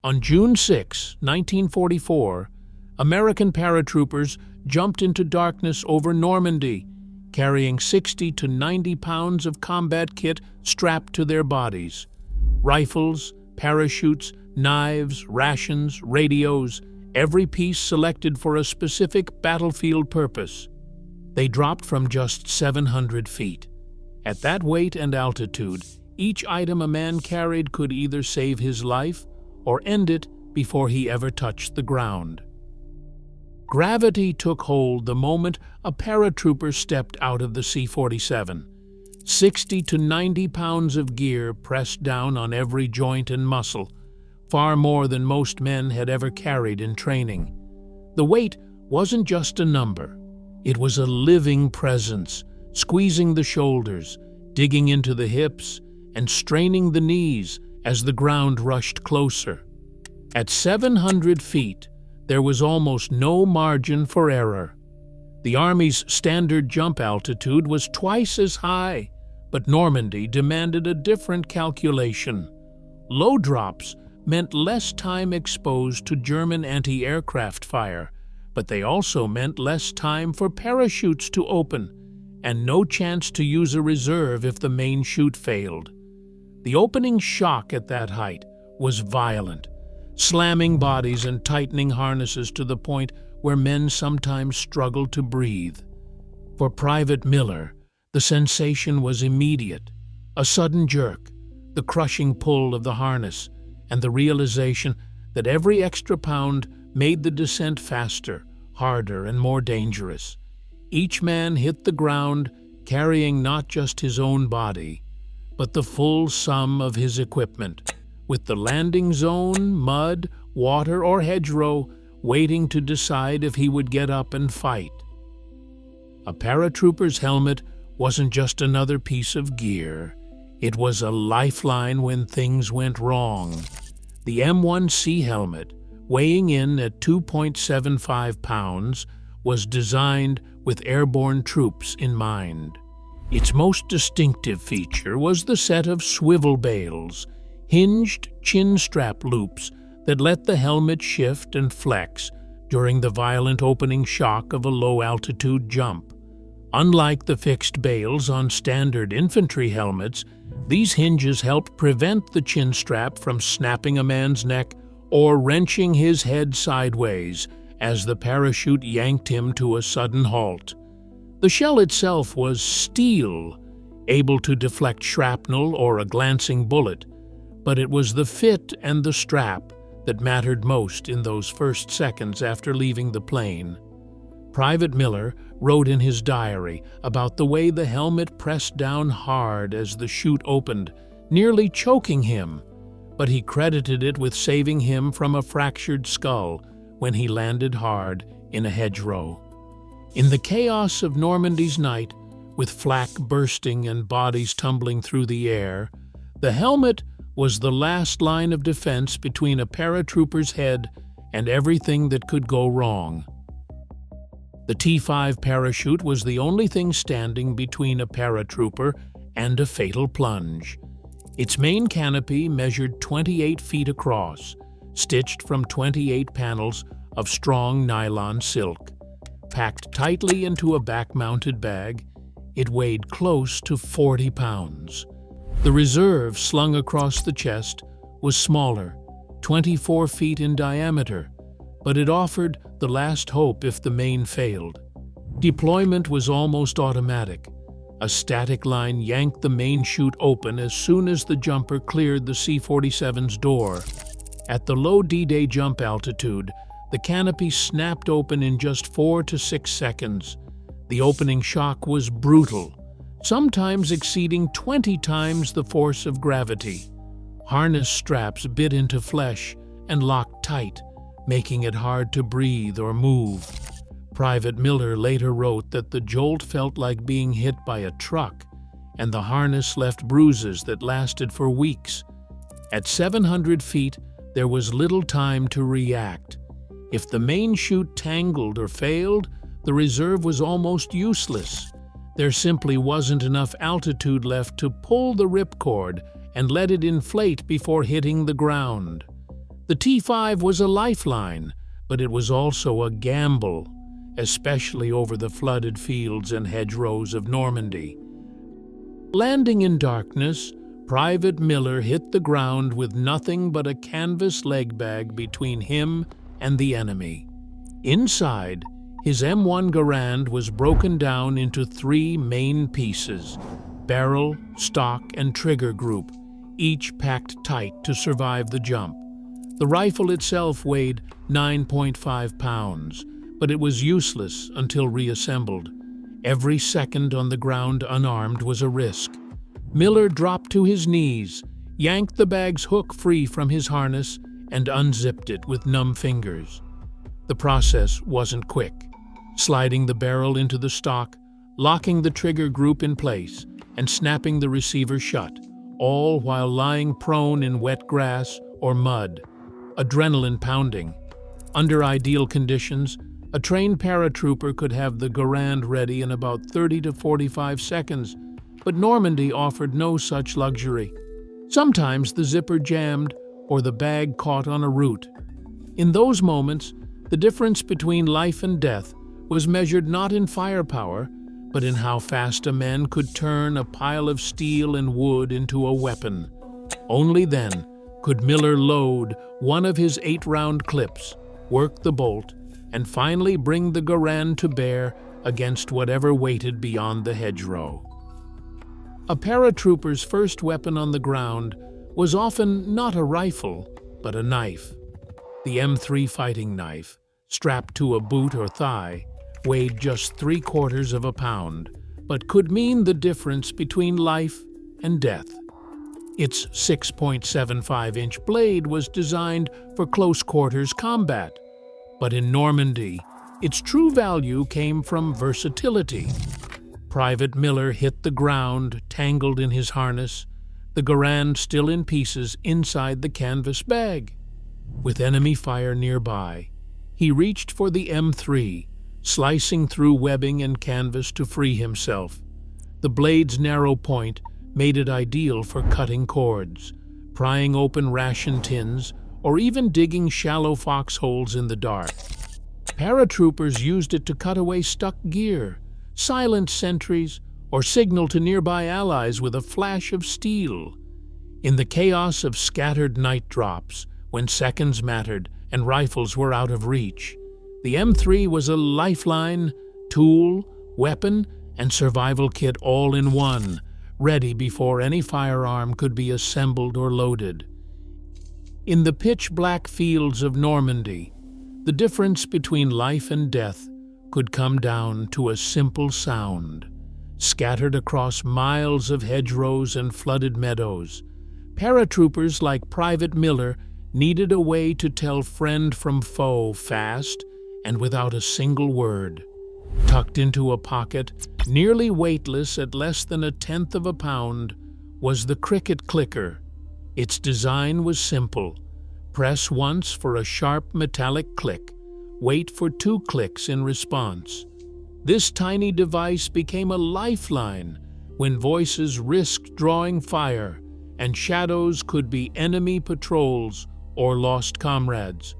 On June 6, 1944, American paratroopers jumped into darkness over Normandy, carrying 60 to 90 pounds of combat kit strapped to their bodies. Rifles, parachutes, knives, rations, radios, every piece selected for a specific battlefield purpose. They dropped from just 700 feet. At that weight and altitude, each item a man carried could either save his life or end it before he ever touched the ground. Gravity took hold the moment a paratrooper stepped out of the C-47. 60 to 90 pounds of gear pressed down on every joint and muscle, far more than most men had ever carried in training. The weight wasn't just a number. It was a living presence, squeezing the shoulders, digging into the hips, and straining the knees as the ground rushed closer. At 700 feet, there was almost no margin for error. The Army's standard jump altitude was twice as high, but Normandy demanded a different calculation. Low drops meant less time exposed to German anti-aircraft fire, but they also meant less time for parachutes to open, and no chance to use a reserve if the main chute failed. The opening shock at that height was violent, slamming bodies and tightening harnesses to the point where men sometimes struggled to breathe. For Private Miller, the sensation was immediate. A sudden jerk, the crushing pull of the harness, and the realization that every extra pound made the descent faster, harder, and more dangerous. Each man hit the ground carrying not just his own body, but the full sum of his equipment, with the landing zone, mud, water, or hedgerow waiting to decide if he would get up and fight. A paratrooper's helmet wasn't just another piece of gear. It was a lifeline when things went wrong. The M1C helmet, weighing in at 2.75 pounds, was designed with airborne troops in mind. Its most distinctive feature was the set of swivel bales, hinged chin strap loops that let the helmet shift and flex during the violent opening shock of a low-altitude jump. Unlike the fixed bales on standard infantry helmets, these hinges helped prevent the chin strap from snapping a man's neck or wrenching his head sideways as the parachute yanked him to a sudden halt. The shell itself was steel, able to deflect shrapnel or a glancing bullet, but it was the fit and the strap that mattered most in those first seconds after leaving the plane. Private Miller wrote in his diary about the way the helmet pressed down hard as the chute opened, nearly choking him, but he credited it with saving him from a fractured skull when he landed hard in a hedgerow. In the chaos of Normandy's night, with flak bursting and bodies tumbling through the air, the helmet was the last line of defense between a paratrooper's head and everything that could go wrong. The T-5 parachute was the only thing standing between a paratrooper and a fatal plunge. Its main canopy measured 28 feet across, stitched from 28 panels of strong nylon silk. Packed tightly into a back-mounted bag, it weighed close to 40 pounds. The reserve slung across the chest was smaller, 24 feet in diameter, but it offered the last hope if the main failed. Deployment was almost automatic. A static line yanked the main chute open as soon as the jumper cleared the C-47's door. At the low D-Day jump altitude, the canopy snapped open in just 4 to 6 seconds. The opening shock was brutal, sometimes exceeding 20 times the force of gravity. Harness straps bit into flesh and locked tight, making it hard to breathe or move. Private Miller later wrote that the jolt felt like being hit by a truck, and the harness left bruises that lasted for weeks. At 700 feet, there was little time to react. If the main chute tangled or failed, the reserve was almost useless. There simply wasn't enough altitude left to pull the ripcord and let it inflate before hitting the ground. The T5 was a lifeline, but it was also a gamble, especially over the flooded fields and hedgerows of Normandy. Landing in darkness, Private Miller hit the ground with nothing but a canvas leg bag between him and the enemy. Inside, his M1 Garand was broken down into 3 main pieces: barrel, stock, and trigger group, each packed tight to survive the jump. The rifle itself weighed 9.5 pounds, but it was useless until reassembled. Every second on the ground unarmed was a risk. Miller dropped to his knees, yanked the bag's hook free from his harness, and unzipped it with numb fingers. The process wasn't quick. Sliding the barrel into the stock, locking the trigger group in place, and snapping the receiver shut, all while lying prone in wet grass or mud. Adrenaline pounding. Under ideal conditions, a trained paratrooper could have the Garand ready in about 30 to 45 seconds, but Normandy offered no such luxury. Sometimes the zipper jammed or the bag caught on a root. In those moments, the difference between life and death was measured not in firepower, but in how fast a man could turn a pile of steel and wood into a weapon. Only then could Miller load one of his 8-round clips, work the bolt, and finally bring the Garand to bear against whatever waited beyond the hedgerow. A paratrooper's first weapon on the ground was often not a rifle, but a knife. The M3 fighting knife, strapped to a boot or thigh, weighed just 3/4 of a pound, but could mean the difference between life and death. Its 6.75-inch blade was designed for close-quarters combat, but in Normandy, its true value came from versatility. Private Miller hit the ground, tangled in his harness, the Garand still in pieces inside the canvas bag. With enemy fire nearby, he reached for the M3, slicing through webbing and canvas to free himself. The blade's narrow point made it ideal for cutting cords, prying open ration tins, or even digging shallow foxholes in the dark. Paratroopers used it to cut away stuck gear, silence sentries, or signal to nearby allies with a flash of steel. In the chaos of scattered night drops, when seconds mattered and rifles were out of reach, the M3 was a lifeline, tool, weapon, and survival kit all in one, ready before any firearm could be assembled or loaded. In the pitch-black fields of Normandy, the difference between life and death could come down to a simple sound. Scattered across miles of hedgerows and flooded meadows, paratroopers like Private Miller needed a way to tell friend from foe fast and without a single word. Tucked into a pocket, nearly weightless at less than 1/10 of a pound, was the cricket clicker. Its design was simple. Press once for a sharp metallic click. Wait for 2 clicks in response. This tiny device became a lifeline when voices risked drawing fire and shadows could be enemy patrols or lost comrades.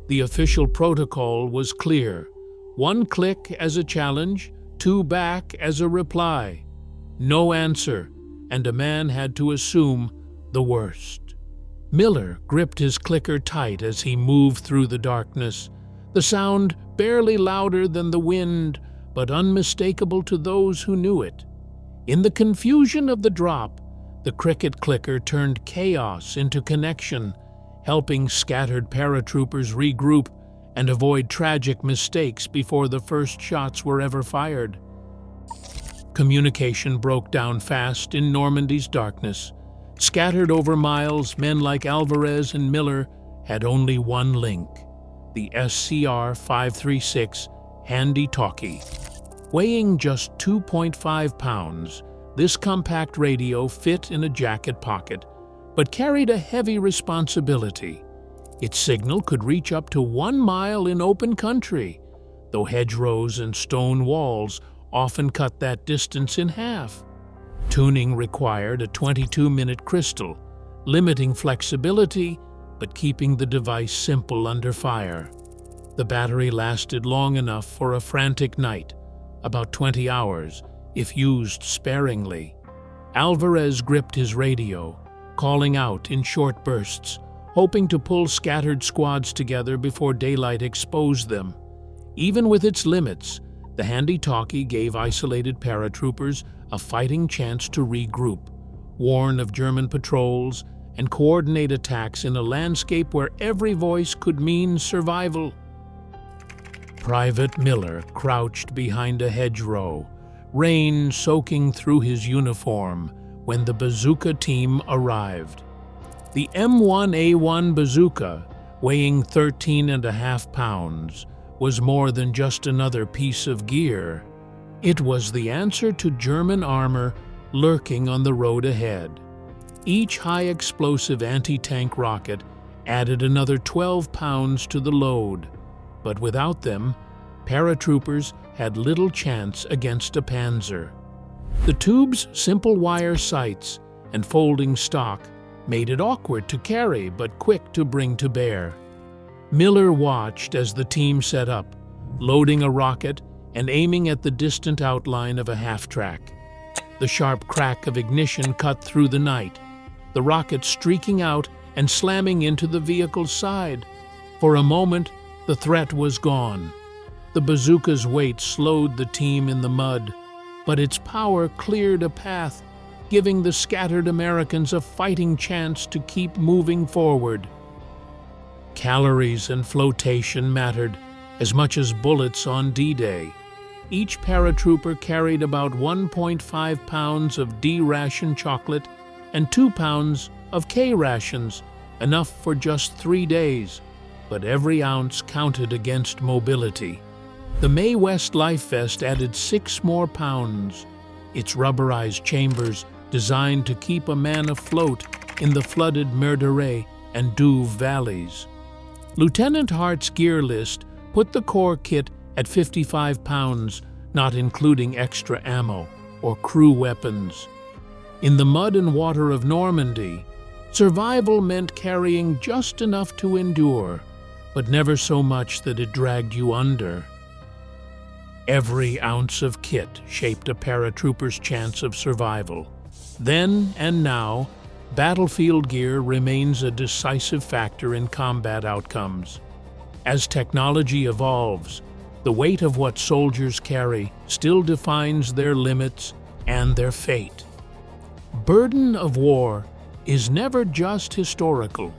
The official protocol was clear: 1 click as a challenge, 2 back as a reply. No answer, and a man had to assume the worst. Miller gripped his clicker tight as he moved through the darkness, the sound barely louder than the wind, but unmistakable to those who knew it. In the confusion of the drop, the cricket clicker turned chaos into connection, helping scattered paratroopers regroup and avoid tragic mistakes before the first shots were ever fired. Communication broke down fast in Normandy's darkness. Scattered over miles, men like Alvarez and Miller had only one link: the SCR-536 Handie-Talkie. Weighing just 2.5 pounds, this compact radio fit in a jacket pocket, but carried a heavy responsibility. Its signal could reach up to 1 mile in open country, though hedgerows and stone walls often cut that distance in half. Tuning required a 22-minute crystal, limiting flexibility but keeping the device simple under fire. The battery lasted long enough for a frantic night, about 20 hours, if used sparingly. Alvarez gripped his radio, calling out in short bursts, hoping to pull scattered squads together before daylight exposed them. Even with its limits, the Handie-Talkie gave isolated paratroopers a fighting chance to regroup, warn of German patrols, and coordinate attacks in a landscape where every voice could mean survival. Private Miller crouched behind a hedgerow, rain soaking through his uniform when the bazooka team arrived. The M1A1 Bazooka, weighing 13.5 pounds, was more than just another piece of gear. It was the answer to German armor lurking on the road ahead. Each high-explosive anti-tank rocket added another 12 pounds to the load, but without them, paratroopers had little chance against a panzer. The tube's simple wire sights and folding stock made it awkward to carry but quick to bring to bear. Miller watched as the team set up, loading a rocket and aiming at the distant outline of a half-track. The sharp crack of ignition cut through the night, the rocket streaking out and slamming into the vehicle's side. For a moment, the threat was gone. The bazooka's weight slowed the team in the mud, but its power cleared a path, giving the scattered Americans a fighting chance to keep moving forward. Calories and flotation mattered as much as bullets on D-Day. Each paratrooper carried about 1.5 pounds of D-ration chocolate and 2 pounds of K-Rations, enough for just 3 days, but every ounce counted against mobility. The Mae West Life Vest added 6 more pounds, its rubberized chambers designed to keep a man afloat in the flooded Merderet and Douve valleys. Lieutenant Hart's gear list put the core kit at 55 pounds, not including extra ammo or crew weapons. In the mud and water of Normandy, survival meant carrying just enough to endure, but never so much that it dragged you under. Every ounce of kit shaped a paratrooper's chance of survival. Then and now, battlefield gear remains a decisive factor in combat outcomes. As technology evolves, the weight of what soldiers carry still defines their limits and their fate. Burden of war is never just historical.